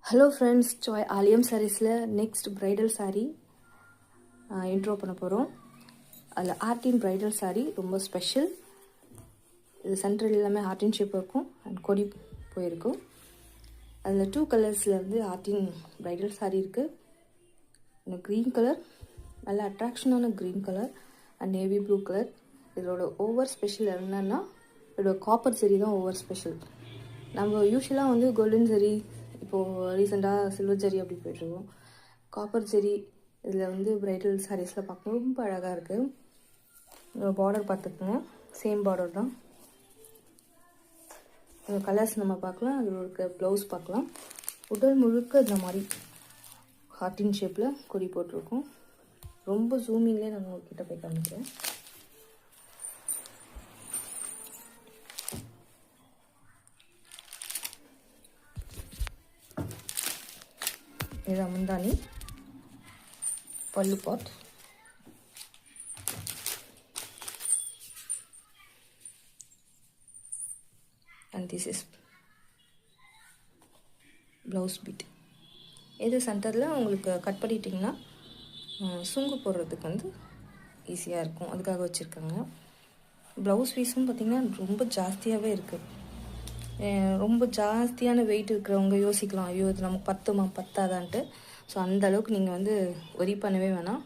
Hello friends, Joy ஆலியம் சாரீஸில் next bridal sari intro பண்ண போகிறோம். அதில் ஆர்டின் ப்ரைடல் சாரீ ரொம்ப ஸ்பெஷல். இது சென்ட்ரல் எல்லாமே ஆர்டின் ஷேப் இருக்கும் அண்ட் கொடி போயிருக்கும். அதில் 2 கலர்ஸில் வந்து ஆர்டின் ப்ரைடல் சாரீ இருக்குது. க்ரீன் கலர், நல்ல அட்ராக்ஷனான green colour and navy blue colour. இதோட ஓவர் ஸ்பெஷல் என்னென்னா இதோட காப்பர் ஜரி தான் ஓவர் ஸ்பெஷல். நம்ம யூஸ்வலாக வந்து கோல்டன் ஜரி, இப்போது ரீசெண்டாக சில்வர் ஜரி அப்படி போய்ட்டுருக்கோம். காப்பர் ஜரி இதில் வந்து ப்ரைடல் சாரீஸில் பார்க்க ரொம்ப அழகாக இருக்குது. பார்டர் பார்த்துக்குங்க, சேம் பார்டர் தான். கலர்ஸ் நம்ம பார்க்கலாம், அதில் இருக்க ப்ளவுஸ் பார்க்கலாம். உடல் முழுக்க இந்த மாதிரி ஹார்டின் ஷேப்பில் கொடி போட்டிருக்கோம். ரொம்ப ஜூமிங்லேயே நான் உங்கள்கிட்ட போய் காமிக்கிறேன். இதுதான் முந்தானி, pallu part, and this is blouse bit. இது சென்டரில் உங்களுக்கு கட் பண்ணிட்டிங்கன்னா சுங்கு போடுறதுக்கு வந்து ஈஸியாக இருக்கும், அதுக்காக வச்சுருக்காங்க. ப்ளவுஸ் பீஸும் பார்த்திங்கன்னா ரொம்ப ஜாஸ்தியாகவே இருக்குது. ரொம்ப ஜாஸ்தியான வெயிட் இருக்கிறவங்க யோசிக்கலாம், ஐயோ இது நமக்கு பத்தாதான்ட்டு. ஸோ அந்த அளவுக்கு நீங்கள் வந்து ஒரி பண்ணவே வேணாம்.